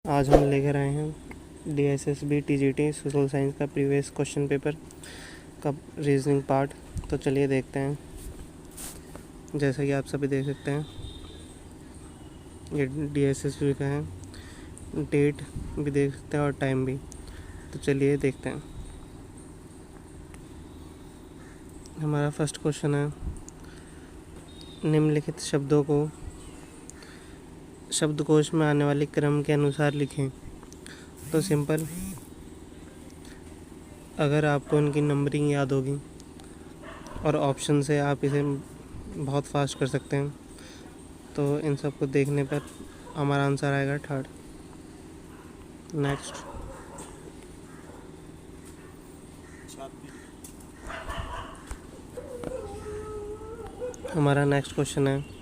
आज हम लेकर आए हैं DSSB TGT सोशल साइंस का प्रीवियस क्वेश्चन पेपर का रीजनिंग पार्ट। तो चलिए देखते हैं। जैसा कि आप सभी देख सकते हैं ये DSSB का है, डेट भी देख सकते हैं और टाइम भी। तो चलिए देखते हैं। हमारा फर्स्ट क्वेश्चन है, निम्नलिखित शब्दों को शब्दकोश में आने वाले क्रम के अनुसार लिखें। तो सिंपल, अगर आपको इनकी नंबरिंग याद होगी और ऑप्शन से आप इसे बहुत फास्ट कर सकते हैं, तो इन सबको देखने पर हमारा आंसर आएगा थर्ड। नेक्स्ट, हमारा नेक्स्ट क्वेश्चन है,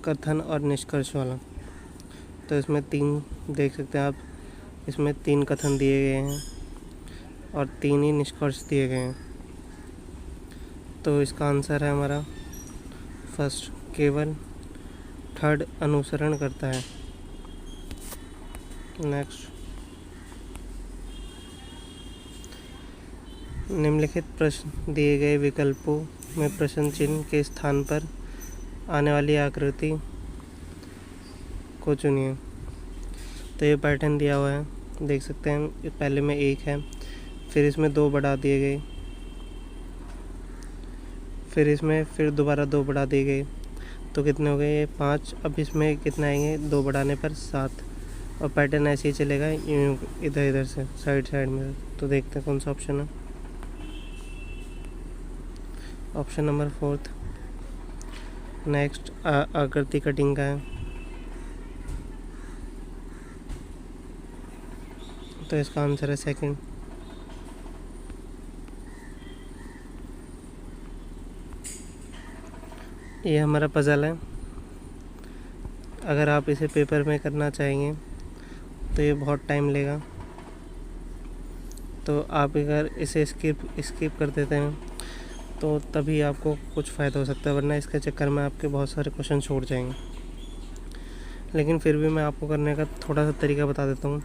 कथन और निष्कर्ष वाला। तो इसमें तीन देख सकते हैं आप, इसमें तीन कथन दिए गए हैं और तीन ही निष्कर्ष दिए गए हैं। तो इसका आंसर है हमारा फर्स्ट, केवल थर्ड अनुसरण करता है। नेक्स्ट, निम्नलिखित प्रश्न दिए गए विकल्पों में प्रश्न चिन्ह के स्थान पर आने वाली आकृति को चुनिए। तो ये पैटर्न दिया हुआ है, देख सकते हैं। पहले में एक है, फिर इसमें दो बढ़ा दिए गए, फिर इसमें फिर दोबारा दो बढ़ा दिए गए। तो कितने हो गए? ये 5। अब इसमें कितने आएंगे? दो बढ़ाने पर 7। और पैटर्न ऐसे ही चलेगा, इधर इधर से साइड साइड में। तो देखते हैं कौन सा ऑप्शन है। Option number 4। नेक्स्ट, आकृति कटिंग का है। तो इसका आंसर है सेकंड। ये हमारा पजल है। अगर आप इसे पेपर में करना चाहेंगे तो ये बहुत टाइम लेगा। तो आप अगर इसे स्किप कर देते हैं तो तभी आपको कुछ फ़ायदा हो सकता है, वरना इसके चक्कर में आपके बहुत सारे क्वेश्चन छूट जाएंगे। लेकिन फिर भी मैं आपको करने का थोड़ा सा तरीका बता देता हूँ।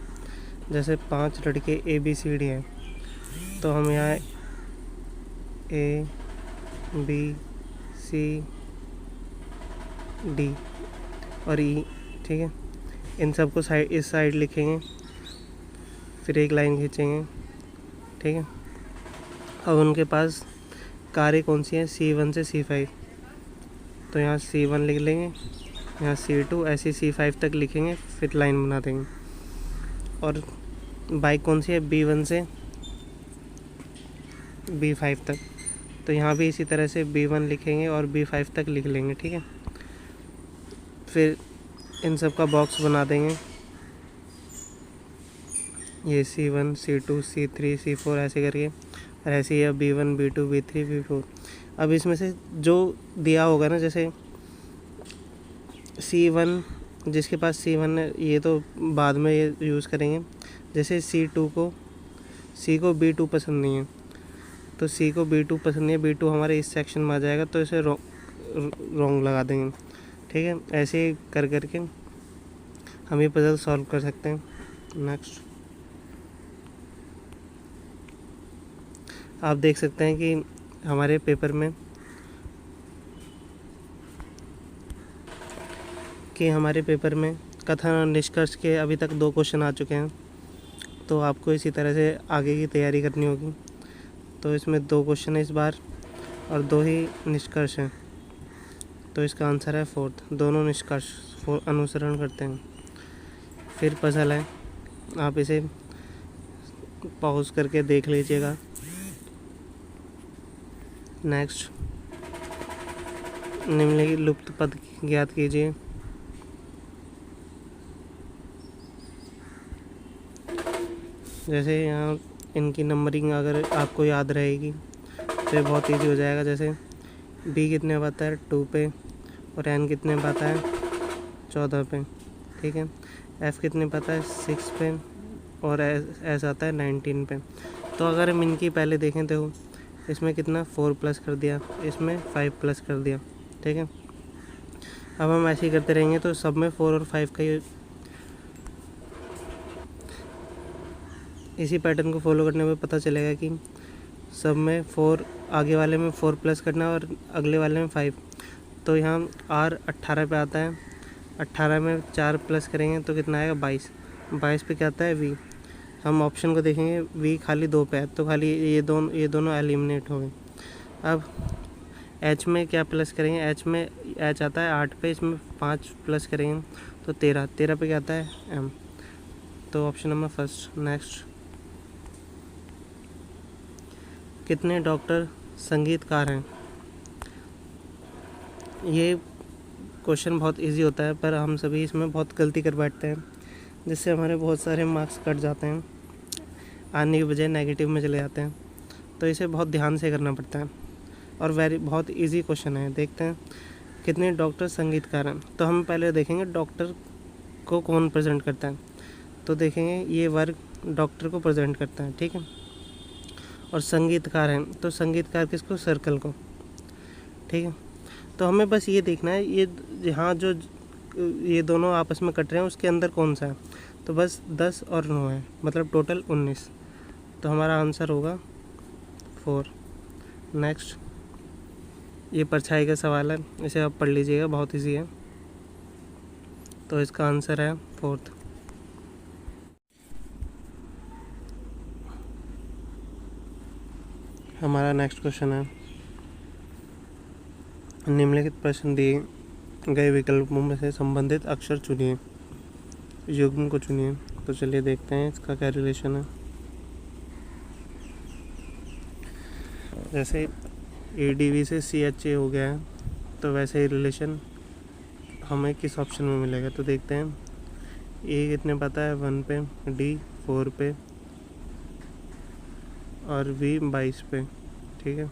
जैसे 5 लड़के ABCD हैं, तो हम यहाँ ABCD और E, ठीक है, इन सबको इस साइड लिखेंगे, फिर एक लाइन खींचेंगे, ठीक है। अब उनके पास कारें कौन सी हैं? C1 से C5। तो यहाँ C1 लिख लेंगे, यहाँ C2, ऐसे C5 तक लिखेंगे, फिर लाइन बना देंगे। और बाइक कौन सी है? B1 से B5 तक। तो यहाँ भी इसी तरह से B1 लिखेंगे और B5 तक लिख लेंगे, ठीक है। फिर इन सब का बॉक्स बना देंगे, ये C1, C2, C3, C4 ऐसे करके, और ऐसे ही B1, B2, B3, B4। अब इसमें से जो दिया होगा ना, जैसे C1, जिसके पास C1 है, ये तो बाद में ये यूज़ करेंगे। जैसे C2 को B2 पसंद नहीं है, तो C को B2 पसंद नहीं है, B2 हमारे इस सेक्शन में आ जाएगा, तो इसे रॉन्ग लगा देंगे, ठीक है। ऐसे ही कर करके हम ये पजल सॉल्व कर सकते हैं। नेक्स्ट, आप देख सकते हैं कि हमारे पेपर में कथन और निष्कर्ष के अभी तक 2 क्वेश्चन आ चुके हैं। तो आपको इसी तरह से आगे की तैयारी करनी होगी। तो इसमें 2 क्वेश्चन है इस बार और 2 ही निष्कर्ष हैं। तो इसका आंसर है 4th, दोनों निष्कर्ष अनुसरण करते हैं। फिर पजल है, आप इसे पॉज करके देख लीजिएगा। नेक्स्ट, निम्नलिखित लुप्त पद ज्ञात कीजिए। जैसे यहाँ इनकी नंबरिंग अगर आपको याद रहेगी तो ये बहुत इजी हो जाएगा। जैसे B कितने पे आता है? 2 पे, और N कितने पे आता है? 14 पे, ठीक है। F कितने पे आता है? 6 पे, और S आता है 19 पे। तो अगर हम इनकी पहले देखें तो इसमें कितना 4 प्लस कर दिया, इसमें 5 प्लस कर दिया, ठीक है। अब हम ऐसे ही करते रहेंगे तो सब में 4 और 5 का इसी पैटर्न को फॉलो करने में पता चलेगा कि सब में 4, आगे वाले में 4 प्लस करना है और अगले वाले में 5। तो यहाँ R 18 पे आता है, 18 में 4 प्लस करेंगे तो कितना आएगा 22, 22 पे क्या आता है V। हम ऑप्शन को देखेंगे, V खाली 2 पे है तो खाली ये दोनों एलिमिनेट हो गए। अब H में क्या प्लस करेंगे, H में H आता है 8 पे, इसमें 5 प्लस करेंगे तो 13, 13 पे क्या आता है M। तो ऑप्शन नंबर फर्स्ट। नेक्स्ट, कितने डॉक्टर संगीतकार हैं। ये क्वेश्चन बहुत इजी होता है पर हम सभी इसमें बहुत गलती कर बैठते हैं, जिससे हमारे बहुत सारे मार्क्स कट जाते हैं, आने की बजाय नेगेटिव में चले जाते हैं। तो इसे बहुत ध्यान से करना पड़ता है और बहुत इजी क्वेश्चन है। देखते हैं कितने डॉक्टर संगीतकार हैं। तो हम पहले देखेंगे डॉक्टर को कौन प्रेजेंट करता है। तो देखेंगे ये वर्ग डॉक्टर को प्रेजेंट करता है, ठीक है। और संगीतकार हैं तो संगीतकार किसको, सर्कल को, ठीक है। तो हमें बस ये देखना है ये यहाँ जो ये दोनों आपस में कट रहे हैं उसके अंदर कौन सा है। तो बस 10 और 9 है, मतलब टोटल 19। तो हमारा आंसर होगा 4। नेक्स्ट, ये परछाई का सवाल है, इसे आप पढ़ लीजिएगा, बहुत इजी है। तो इसका आंसर है 4th। हमारा नेक्स्ट क्वेश्चन है, निम्नलिखित प्रश्न दिए गए विकल्पों में से संबंधित अक्षर चुनिए, युग्म को चुनिए। तो चलिए देखते हैं इसका क्या रिलेशन है। जैसे ADV से CHA हो गया है तो वैसे ही रिलेशन हमें किस ऑप्शन में मिलेगा। तो देखते हैं A कितने पता है 1 पे, D 4 पे और V 22 पे, ठीक है।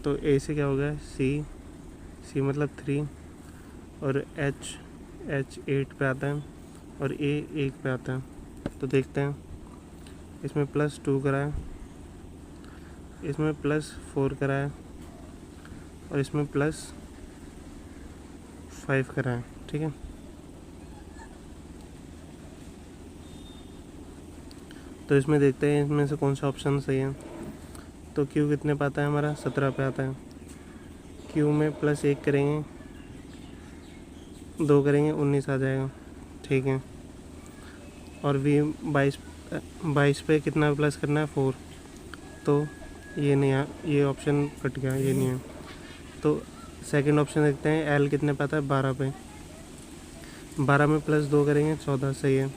तो A से क्या हो गया C मतलब 3 और H 8 पे आता है और A 1 पे आता है। तो देखते हैं इसमें +2 करा है, इसमें +4 करा है और इसमें +5 करा है, ठीक है। तो इसमें देखते हैं इसमें से कौन सा ऑप्शन सही है। तो Q कितने पे आता है हमारा 17 पे आता है। Q में +1 करेंगे, 2 करेंगे 19 आ जाएगा, ठीक है। और V 22 पे कितना प्लस करना है 4। तो ये नहीं है, ये ऑप्शन कट गया, ये नहीं है। तो सेकंड ऑप्शन देखते हैं, L कितने पे आता है 12 पे, 12 में +2 करेंगे 14, सही है।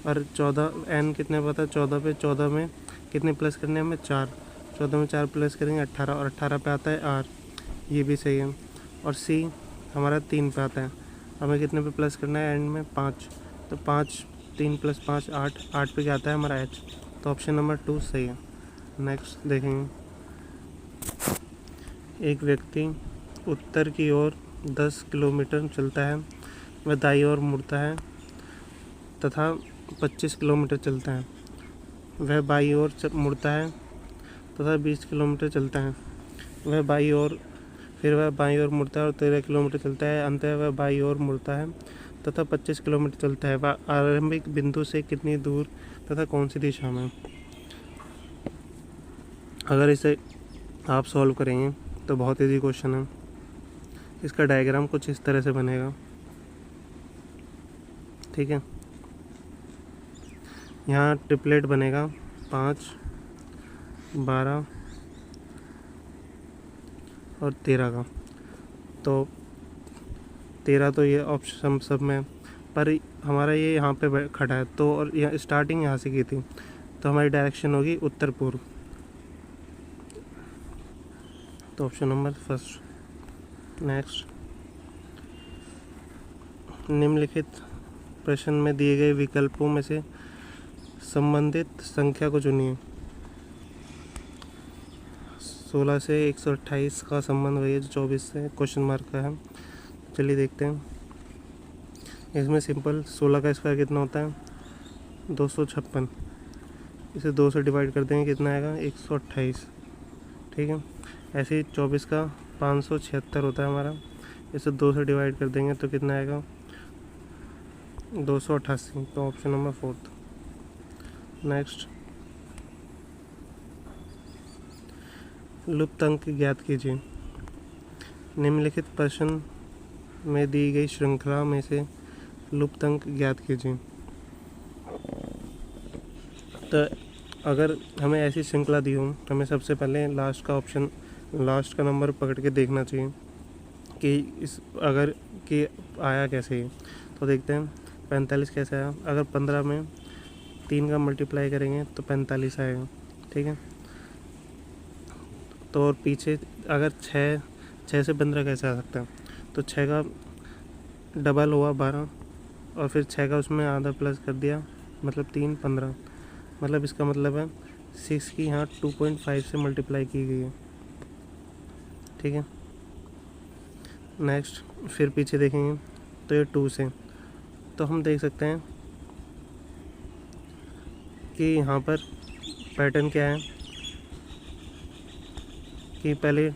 और 14 N कितने पे आता है 14 पे, 14 में कितने प्लस करने हैं हमें 4, 14 में 4 प्लस करेंगे 18 और 18 पे आता है R, ये भी सही है। और C हमारा 3 पे आता है, हमें कितने पे प्लस करना है एंड में 5, तो 5 3 + 5 8, 8 पे क्या आता है हमारा H। तो ऑप्शन नंबर 2 सही है। नेक्स्ट देखेंगे, एक व्यक्ति उत्तर की ओर 10 किलोमीटर चलता है, वह दाईं ओर मुड़ता है तथा 25 किलोमीटर चलता है। वह बाईं ओर मुड़ता है तथा 20 किलोमीटर चलता है। वह बाईं ओर, फिर वह बाईं ओर मुड़ता है और 13 किलोमीटर चलता है। अंततः वह बाईं ओर मुड़ता है तथा 25 किलोमीटर चलता है। वह आरंभिक बिंदु से कितनी दूर तथा कौन सी दिशा में। अगर इसे आप सॉल्व करेंगे तो बहुत इजी क्वेश्चन है। इसका डायग्राम कुछ इस तरह से बनेगा, ठीक है। यहाँ ट्रिपलेट बनेगा 5, 12 और 13 का। तो 13 तो ये ऑप्शन सब में, पर हमारा ये यहाँ पे खड़ा है तो, और यहाँ स्टार्टिंग यहाँ से की थी तो हमारी डायरेक्शन होगी उत्तर पूर्व। तो ऑप्शन नंबर फर्स्ट। नेक्स्ट, निम्नलिखित प्रश्न में दिए गए विकल्पों में से संबंधित संख्या को चुनिए। 16 से 128 का संबंध वही है जो 24 से क्वेश्चन मार्क का है। चलिए देखते हैं। इसमें सिंपल 16 का स्क्वायर कितना होता है 256, इसे 2 से डिवाइड कर देंगे, कितना आएगा 128, ठीक है। ऐसे ही 24 का 576 होता है हमारा, इसे 2 से डिवाइड कर देंगे तो कितना आएगा 288। तो ऑप्शन नंबर 4। नेक्स्ट, लुप्त अंक ज्ञात कीजिए। निम्नलिखित प्रश्न में दी गई श्रृंखला में से लुप्त अंक ज्ञात कीजिए। तो अगर हमें ऐसी श्रृंखला दी हो, हमें सबसे पहले लास्ट का नंबर पकड़ के देखना चाहिए कि इस अगर कि आया कैसे है। तो देखते हैं 45 कैसे आया। अगर 15 में 3 का मल्टीप्लाई करेंगे तो 45 आएगा, ठीक है। तो और पीछे अगर 6 से 15 कैसे आ सकता है, तो 6 का डबल हुआ 12 और फिर 6 का उसमें आधा प्लस कर दिया, मतलब 3 15, मतलब इसका मतलब है 6 की यहाँ 2.5 से मल्टीप्लाई की गई है, ठीक है। नेक्स्ट, फिर पीछे देखेंगे तो ये 2 से, तो हम देख सकते हैं कि यहाँ पर पैटर्न क्या है कि पहले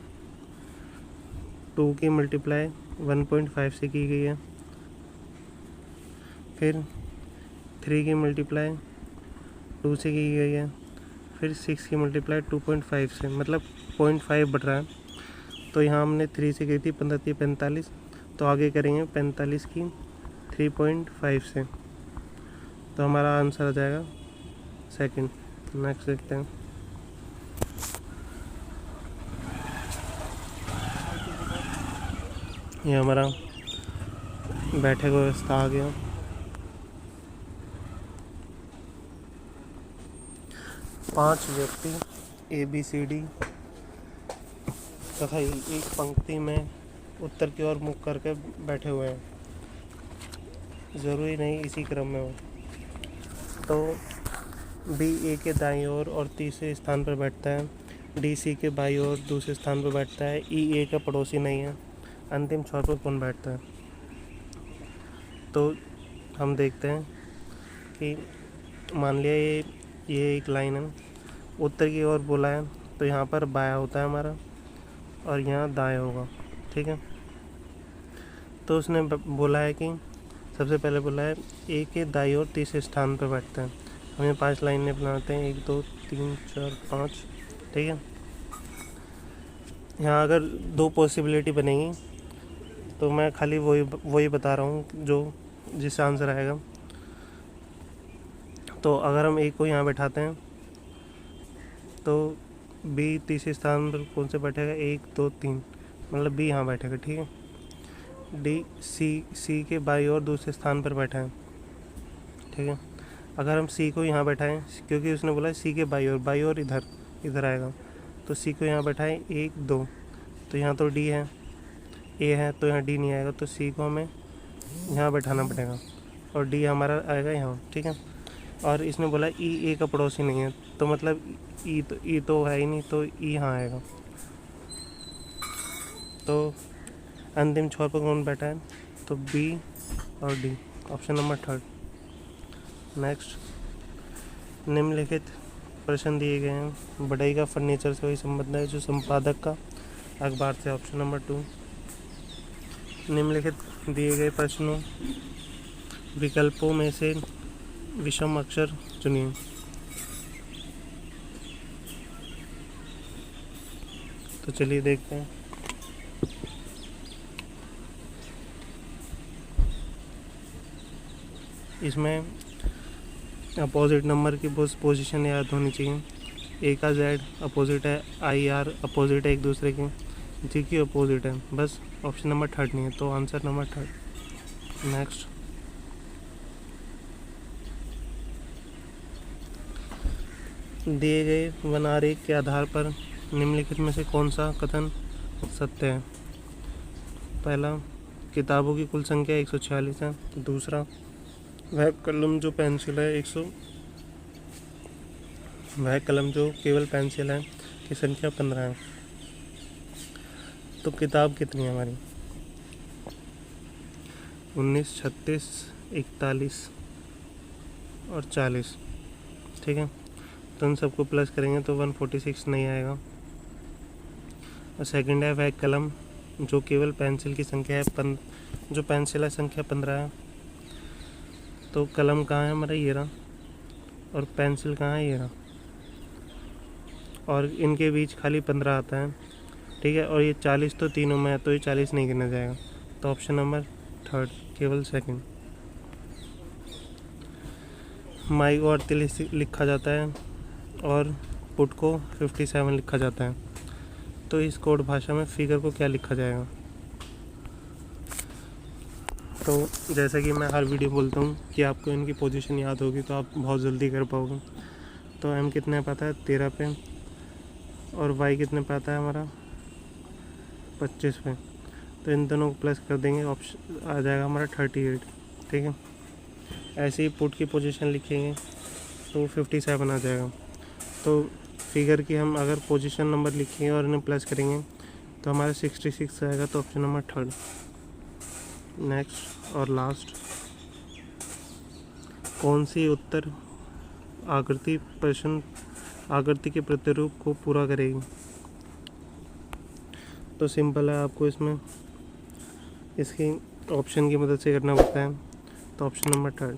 2 की मल्टीप्लाई 1.5 से की गई है, फिर 3 की मल्टीप्लाई 2 से की गई है, फिर 6 की मल्टीप्लाई 2.5 से, मतलब 0.5 बढ़ रहा है। तो यहाँ हमने 3 से की थी 15 45, तो आगे करेंगे 45 की 3.5 से, तो हमारा आंसर आ जाएगा सेकंड। नेक्स्ट देखते हैं। ये हमारा बैठक व्यवस्था आ गया। पांच व्यक्ति ABCD तथा एक पंक्ति में उत्तर की ओर मुख करके बैठे हुए हैं, ज़रूरी नहीं इसी क्रम में हो। तो B A के दाईं ओर और तीसरे स्थान पर बैठता है, D C के बाईं ओर दूसरे स्थान पर बैठता है, E A का पड़ोसी नहीं है, अंतिम छोर पर कौन बैठता है। तो हम देखते हैं कि मान लिया ये एक लाइन है, उत्तर की ओर बोला है तो यहाँ पर बायां होता है हमारा और यहाँ दाएं होगा, ठीक है। तो उसने बोला है कि सबसे पहले बोला है A के दाईं ओर तीसरे स्थान पर बैठता है। हमें 5 लाइनें बनाते हैं, 1 2 3 4 5, ठीक है। यहाँ अगर 2 पॉसिबिलिटी बनेगी तो मैं खाली वही बता रहा हूँ जो जिससे आंसर आएगा। तो अगर हम A को यहाँ बैठाते हैं तो B तीसरे स्थान पर कौन से बैठेगा, 1 2 3, मतलब B यहाँ बैठेगा, ठीक है। D C के बाईं ओर दूसरे स्थान पर बैठा है, ठीक है। अगर हम C को यहाँ बैठाएं, क्योंकि उसने बोला C के बाईं ओर इधर आएगा, तो C को यहाँ बैठाएं 1 2, तो यहाँ तो D है, A है तो यहाँ D नहीं आएगा, तो C को हमें यहाँ बैठाना पड़ेगा और D हमारा आएगा यहाँ, ठीक है। और इसने बोला E A का पड़ोसी नहीं है, तो मतलब E तो है ही नहीं, तो E यहाँ आएगा। तो अंतिम छोर पर कौन बैठा है, तो B और D, ऑप्शन नंबर 3। नेक्स्ट, निम्नलिखित प्रश्न दिए गए हैं। बढ़ई का फर्नीचर से वही संबंध है जो संपादक का अखबार से, ऑप्शन नंबर 2। निम्नलिखित दिए गए प्रश्नों विकल्पों में से विषम अक्षर चुनिए। तो चलिए देखते हैं। इसमें अपोजिट नंबर की पोजीशन याद होनी चाहिए। A का Z अपोजिट है, IR अपोजिट है एक दूसरे के, G की अपोजिट है, बस ऑप्शन नंबर 3 नहीं है, तो आंसर नंबर 3। नेक्स्ट, दिए गए वन आरेख के आधार पर निम्नलिखित में से कौन सा कथन सत्य है। पहला, किताबों की कुल संख्या 146 है। दूसरा, वह कलम जो केवल पेंसिल है की संख्या 15 है। तो किताब कितनी है हमारी, 19 36 41 और 40, ठीक है। तो उन सबको प्लस करेंगे तो 146 नहीं आएगा। और सेकंड है वह कलम जो केवल पेंसिल की संख्या है जो पेंसिल है संख्या 15 है। तो कलम कहाँ है हमारा, ये रहा, और पेंसिल कहाँ है, ये रहा, और इनके बीच खाली 15 आता है, ठीक है। और ये 40 तो तीनों में है, तो ये 40 नहीं गिना जाएगा। तो ऑप्शन नंबर थर्ड, केवल सेकंड। माई को 38 लिखा जाता है और पुट को 57 लिखा जाता है। तो इस कोड भाषा में फिगर को क्या लिखा जाएगा। तो जैसा कि मैं हर वीडियो बोलता हूँ कि आपको इनकी पोजीशन याद होगी तो आप बहुत जल्दी कर पाओगे। तो एम कितने पे आता है, 13 पे, और वाई कितने पे आता है हमारा, 25 पे। तो इन दोनों को प्लस कर देंगे, ऑप्शन आ जाएगा हमारा 38, ठीक है। ऐसे ही पुट की पोजीशन लिखेंगे तो 57 आ जाएगा। तो फिगर की हम अगर पोजीशन नंबर लिखेंगे और इन्हें प्लस करेंगे तो हमारा 66 आएगा। तो ऑप्शन नंबर थर्ड। नेक्स्ट और लास्ट, कौन सी उत्तर आकृति के प्रतिरूप को पूरा करेगी। तो सिंपल है, आपको इसमें इसकी ऑप्शन की मदद से करना पड़ता है। तो ऑप्शन नंबर थर्ड।